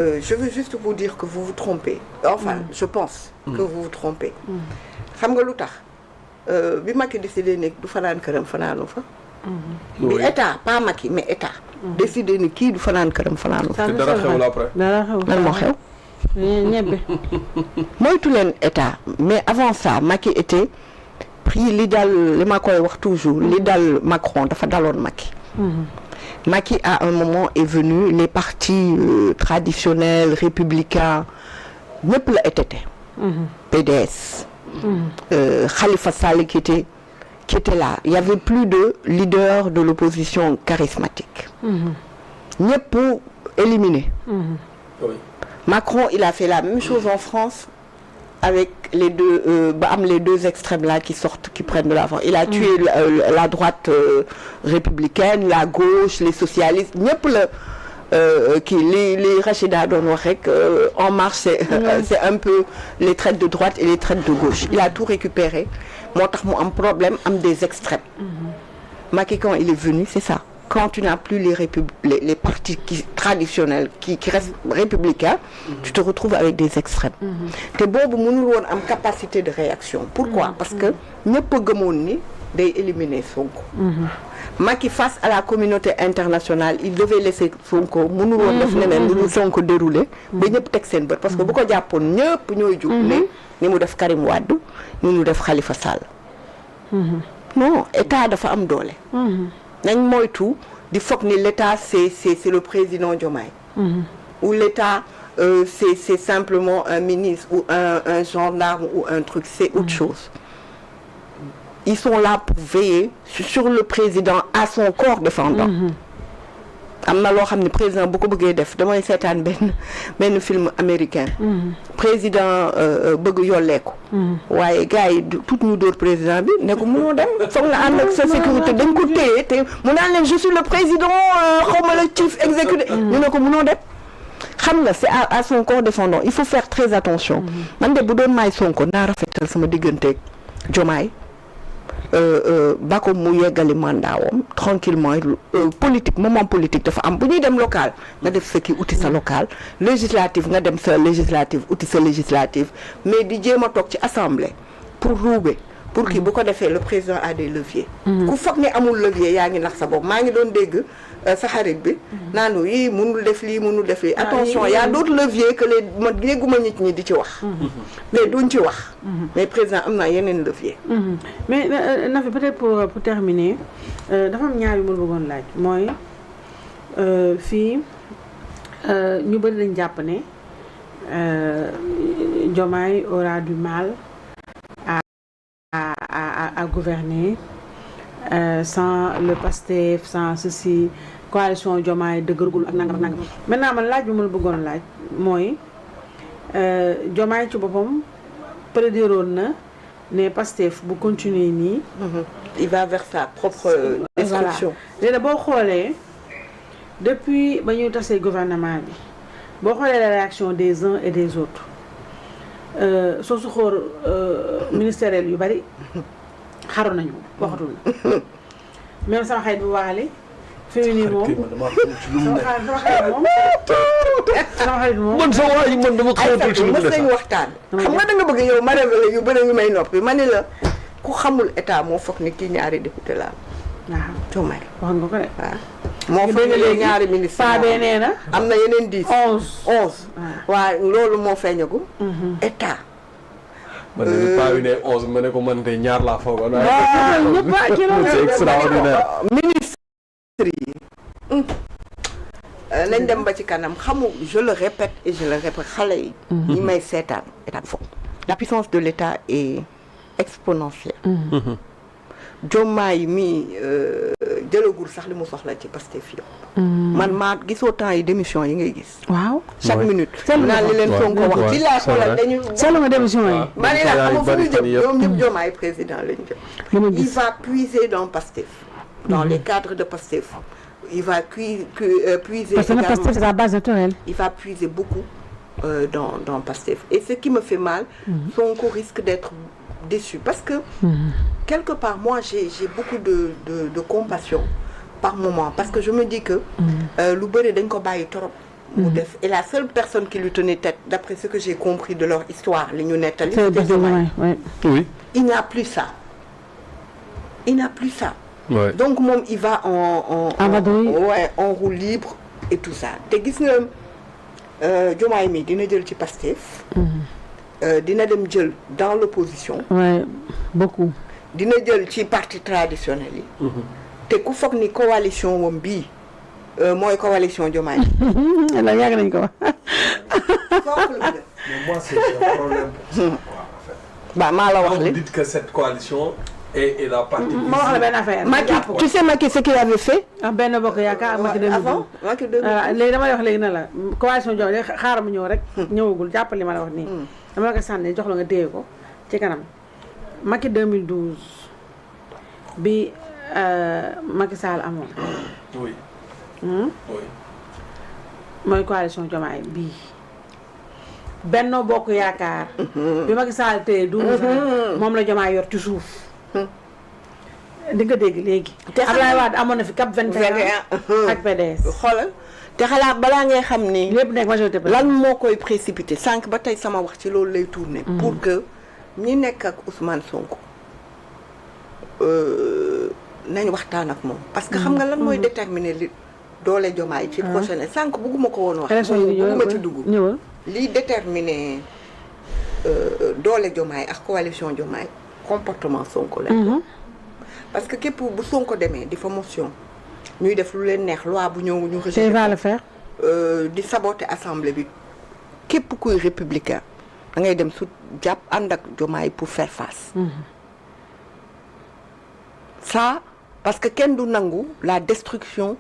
je veux juste vous dire que vous vous trompez. Enfin, je pense que vous vous trompez. xam nga lu tax bi Macky décidé ne du fanaan këram fanaanu fa. bi état pas Macky mais état. décidé ni kii du fanaan këram fanaanu fa. te dara xewul après. dara xewul lan moo xew. ñebbe. moytu leen état mais avant ça Macky était pris li dal li ma koy wax toujours li dal Macron dafa daloon Macky. Macky à un moment est venu les partis traditionnels républicains ñëpp la été. PDS. Khalifa Sall qui était là. Il y avait plus de leaders de l'opposition charismatique. ñëpp éliminé. Oui. Macron il a fait la même chose en France avec les deux extrêmes là qui sortent qui prennent de l'avant. Il a tué la droite républicaine, la gauche, les socialistes ñëpp la les Rachida doon wax rek En Marche c'est un peu les traites de droite et les traites de gauche. Il a tout récupéré moo tax mu am problème am des extrêmes. Macky quand il est venu c'est ça. Quand tu n'as plus les partis traditionnels qui restent républicains, tu te retrouves avec des extrêmes. te boobu mënul woon am capacité de réaction. Pourquoi? Parce que ñëpp gëmoon ni day éliminer Sonko. Macky face à la communauté internationale il devait laisser Sonko mënul woon def neneen lu Sonko déroulé ba ñëpp teg seen bët parce que bu ko jàppoon ñëpp ñooy jug ne ni mu def Karim Wade ni mu def Khalifa Sall. non état dafa am doole. nañ moytu di foog ni l'état c'est le président Diomaye. ou l'état c'est simplement un ministre ou un gendarme ou un truc c'est autre chose. Ils sont là pour veiller sur le président à son corps défendant. am na loo xam ne président bu ko bëggee def damay seetaan benn film américain. président bëgg yolleeku. waaye gars yi tout ñu dóor président bi ne ko mënoo dem foog nga ànd ak sa sécurité dañ ko téye te mu naan leen je suis le président xawma le chief exécutif ñu ne ko mënoo dem. xam nga c'est à son corps défendant il faut faire très attention. man de bu doon maay Sonko naa rafetal sama digganteeg Diomaye. ba ko mu yeggali mandaawam tranquillement politique moment politique dafa am bu ñuy dem local nga def sa kii uti sa local législative nga dem sa législative uti sa législative mais di jéem a toog ci assemblée pour ruube pour kii bu ko defee le président a des leviers. ku foog ne amul levier yaa ngi nax sa bopp maa ngi doon dégg sa xarit bi naanu yii mënul def lii mënul def lii attention y a d'autres leviers que les ma dégguma nit ñi di ci wax mais duñ ci wax mais président am na yeneen levier mais Nafi peut-être pour terminer dafa am ñaar yu ma bëggoon laaj mooy fii ñu bëri dañ jàpp ne Diomaye aura du mal à gouverner sans le PASTEF sans ceci coalition Diomaye dëgërgul ak nangam ak nangam maintenant man laaj bi ma la bëggoon laaj mooy Diomaye ci boppam prédiroon na ne PASTEF bu continuer nii. il va vers sa propre destruction. léegi boo xoolee depuis ba ñuy tasee gouvernement bi boo xoolee la réaction des uns et des autres soo su xool ministériel yu bari xaru nañu waxatul même sama xarit bu waale fi mu nii moom sama xarit moom man sa waa yi man dama xawatul ci lu mës nañu waxtaan xam nga da nga bëgg yow ma révélé yu bëri yu may noppi ma ne la ku xamul état moo foog ni kii ñaari député la waaw Diomaye wax nga ko de waaw moo foog ne léegi ñaari ministre paa bee nee na am na yeneen 10 11 waaw loolu moo feeñagu état man de paa bi ne 11 ma ne ko man de ñaar laa foogoon. c'est extraordinaire. ministre yi nañ dem ba ci kanam xamu je le répète et je le répète xale yi ñi may seetaan état foofu la puissance de l'état est exponentielle. Diomaye mi jëlagul sax li mu soxla ci Pastef yëpp. man maa gisoo temps yi démission yi ngay gis. waaw chaque minute. naan li leen Sonko wax. billaay xoolal dañu. seetlu nga démission yi. ma ne la xam nga fu ñu jëm ñoom ñëpp Diomaye président lañu jëm. il va puiser dans Pastef. dans les cadres de Pastef. il va puiser. parce que Pastef c'est la base naturelle. il va puiser beaucoup dans Pastef et ce qui me fait mal. Sonko risque d'être déçu parce que quelque part moi j'ai beaucoup de compassion par moment parce que je me dis que lu bëri dañ ko bàyyi trop mu def et la seule personne qui lui tenait tête d'après ce que j'ai compris de leur histoire li ñu nettali c'est Diomaye oui. il n'a plus ça Ouais. donc moom il va en roue libre et tout ça te gis nga Diomaye mi dina jël ci Pastef dina dem jël dans l'opposition beaucoup dina jël ci parti traditionnel yi te ku foog ni coalition wam bii mooy coalition Diomaye la yàgg nañ ko wax Mais moi, c'est un problème pour ça, quoi, en fait. bah maa la wax Vous li dites que cette coalition est la partie ma wax la benn affaire Macky tu sais Macky ce qu'il avait fait benn bokk yaakaar Macky avant Macky léegi damay wax léegi na la coalition Diomaye xaaral ma ñëw rek ñëwagul jàppal li ma la wax nii dama la ko sànni jox la nga téye ko ci kanam Macky 2012 bi Macky Sall amoon Oui. Oui. mooy coalition Diomaye bii Benno Bokk Yaakaar bi Macky Sall téye 12 ans moom la Diomaye yor ci suuf di nga dégg léegi Abdoulaye Wade amoon na fi CAP 21 ak PDS xoolal te xalaat balaa ngay xam ni lépp nekk majorité lan moo koy précipité sànq ba tey sama wax ci loolu lay tourner pour que ñi nekk ak Ousmane Sonko nañ waxtaan ak moom parce que xam nga lan mooy déterminer li doole Diomaye ci prochaine sànq bugguma ko woon wax bugguma ci dugg ñëwal liy déterminer doole Diomaye ak coalition Diomaye comportement Sonko la parce que képp bu Sonko demee di fa motion ñuy def lu leen neex loi bu ñëw ñu rejeté va le faire di saboter assemblée bi képp kuy républicain da ngay dem su jàpp ànd ak Diomaye pour faire face ça parce que kenn du nangu la destruction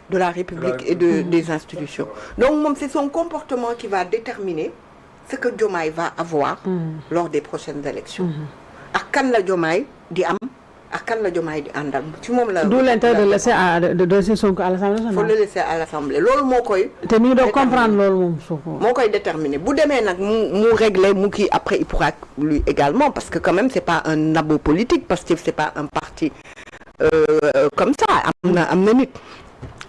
de la République et des institutions donc moom c'est son comportement qui va déterminer ce que Diomaye va avoir lors des prochaines élections ak kan la Diomaye di am ak kan la Diomaye di àndal ci moom la. d'où l'intérêt de laisser de laisser Sonko à l'Assemblée nationale. faut le laisser à l'Assemblée loolu moo koy. te mi ngi doon comprendre loolu moom Sonko. moo koy déterminer bu demee nag mu régler mu kii après il pourra lui également parce que quand même c'est pas un abo politique parce que c'est pas un parti comme ça am na nit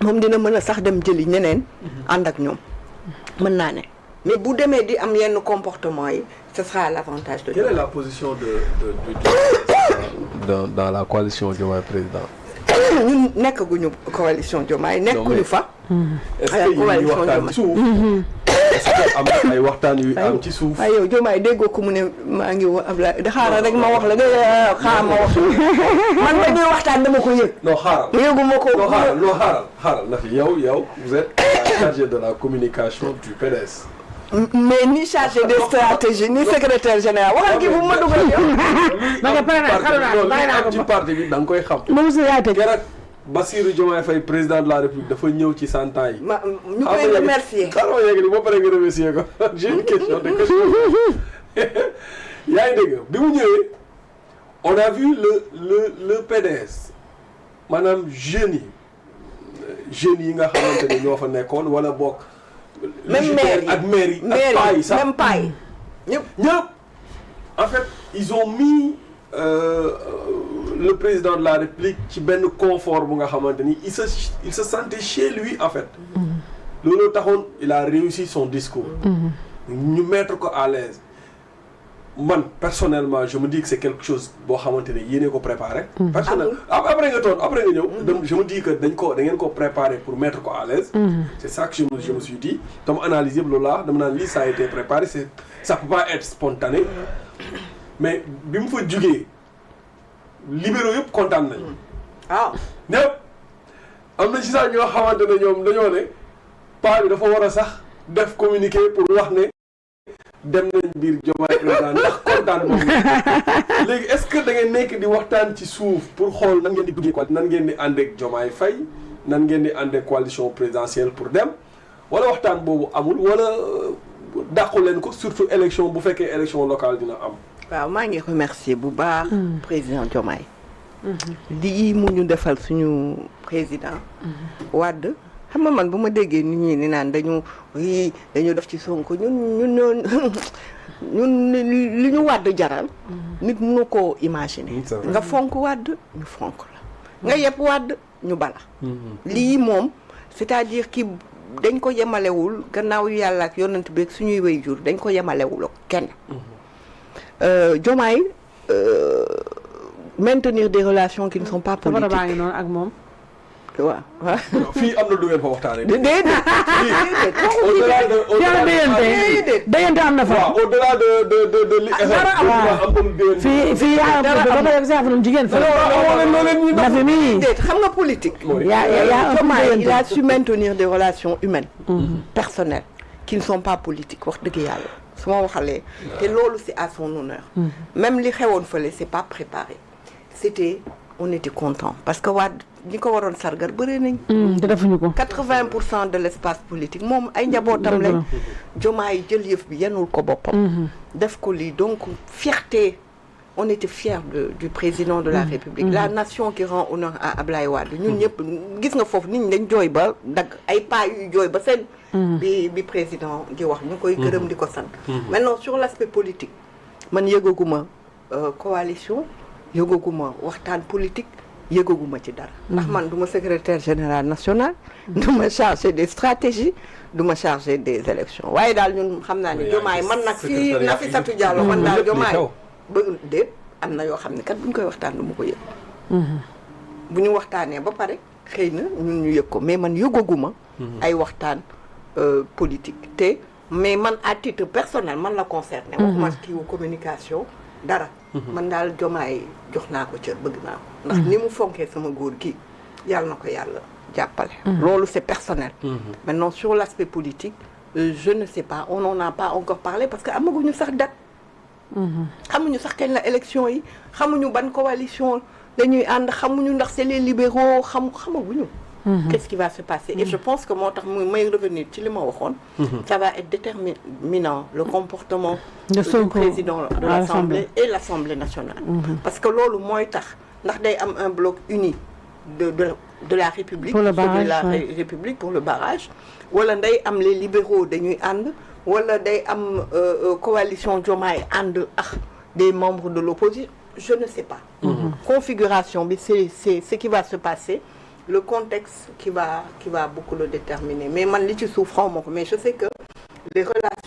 moom dina mën a sax dem jëli ñeneen ànd ak ñoom mën naa ne mais bu demee di am yenn comportement yi ce sera à l'avantage de. Quelle est la position dans la coalition Diomaye président? ñun nekkaguñu coalition Diomaye nekkuñu fa. est-ce que yéen waxtaan ci suuf. est-ce que am na ay waxtaan yu am ci suuf. waaye yow Diomaye déggoo ko mu ne maa ngi woo Ablaye xaaral rek ma wax la nga xaaral ma wax man ba ñuy waxtaan dama ko yëg. non xaaral yëguma ko. non xaaral ndax yow vous êtes chargé de la communication du PDS. mais ni chargé de stratégie ni secrétaire général waxal kii bu ma dugal yow. ci parti bi da nga koy xam. moom si yaay tëj. keroog Bassirou Diomaye Faye président de la République dafa ñëw ci 100 ans yi. ñu koy remercier. xaaral ma yegg ni ba pare nga remercier ko j'ai une question de yaa ngi dégg bi mu ñëwee on a vu le PDS maanaam jeunes yi nga xamante ne ñoo fa nekkoon wala bokk. même maire yi ak maire yi ak paa yi sax même paa yi ñëpp en fait ils ont mis le président de la République ci benn confort bu nga xamante ni il se sentait chez lui en fait loolu taxoon il a réussi son discours ñu mettre ko à l'aise man personnellement je me dis que c'est quelque chose boo xamante ne yéene ko préparé personnellement après nga ñëw je me dis que da ngeen ko préparé pour mettre ko à l'aise c'est ça que je me suis dit comme analyse yëpp loolu laa dama naan lii ça a été préparé ça peut pas être spontané mais bi mu fa jugee libéraux yëpp kontaan nañ ñëpp am na ci sax ñoo xamante ne ñoom dañoo ne paa bi dafa war a sax def communiqué pour wax ne dem nañ biir Diomaye président ndax kontaan moom léegi est-ce que da ngeen nekk di waxtaan ci suuf pour xool nan ngeen di duggee quoi nan ngeen di ànd ak Diomaye Faye nan ngeen di ànd ak coalition présidentielle pour dem wala waxtaan boobu amul wala dàqu leen ko surtout élection bu fekkee élection locale dina am. waaw maa ngi remercier bu baax président Diomaye lii mu ñu defal suñu président Wade xam nga man bu ma déggee nit ñi ni naan dañu def ci Sonko ñun li ñu Wade jaral nit mënu koo imaginer nga fonk Wade ñu fonk la nga yeb Wade ñu bala lii moom c'est-à-dire ki dañ ko yemalewul gannaaw yàlla ak yonent bi ak suñuy waajur dañ ko yemalewul ak kenn. Diomaye maintenir des relations qui ne sont pas politiques. baa ngi noonu ak moom. waaw waaw. fii am na lu ngeen fa waxtaanee. déedéet. déedéet am na fa. waaw au-delà de li. fii yaa ba par exemple jigéen fa. na fi nii. xam nga politique. Diomaye il a su maintenir des relations humaines. personnelles qui ne sont pas politiques wax dëgg yàlla. su ma waxalee te loolu c'est à son honneur. même li xewoon fële c'est pas préparé. c'était on était content parce que waa ñi ko waroon sargal bëree nañ. te defuñu ko. 80% de l'espace politique moom ay njabootam lañ. Diomaye jël yëf bi yenul ko boppam. def ko lii donc fierté on était fiers du président de la République. La nation qui rend honneur à Ablaye Wade ñun ñëpp gis nga foofu nit ñi dañ jooy ba dagg ay pas yu jooy ba seen. bi président di wax ñu koy gërëm di ko sant. maintenant sur l'aspect politique man yëgaguma coalition yëgaguma waxtaan politique. yëgaguma ci dara ndax man du ma secrétaire général national du ma chargé des stratégies du ma chargé des élections waaye daal ñun xam naa ne Diomaye man nag fii Nafissatou Diallo man daal Diomaye ba déet am na yoo xam ne kat bu ñu koy waxtaan du ma ko yëg bu ñu waxtaanee ba pare xëy na ñun ñu yëg ko mais man yëgaguma ay waxtaan politique te mais man à titre personnel man la concerné waxuma kiiwu communication dara man daal Diomaye jox naa ko cër bëgg naa ko ndax ni mu fonkee sama góor gi yàlla na ko yàlla jàppale loolu c'est personnel maintenant sur l'aspect politique je ne sais pas on n'en a pas encore parlé parce que amaguñu sax date xamuñu sax kañ la élection yi xamuñu ban coalition dañuy ànd xamuñu ndax c'est les libéraux xamaguñu qu'est-ce qui va se passer et je pense que moo tax may revenir ci li ma waxoon ça va être déterminant le comportement du président de l'Assemblée et l'Assemblée nationale parce que loolu mooy tax ndax day am un bloc uni de la République pour le barrage, de la République pour le barrage wala day am les libéraux dañuy ànd wala day am coalition Diomaye ànd ak des membres de l'opposition je ne sais pas configuration bi c'est ce qui va se passer le contexte qui va beaucoup le déterminer mais man li ci suuf xaw ma ko mais je sais que les relations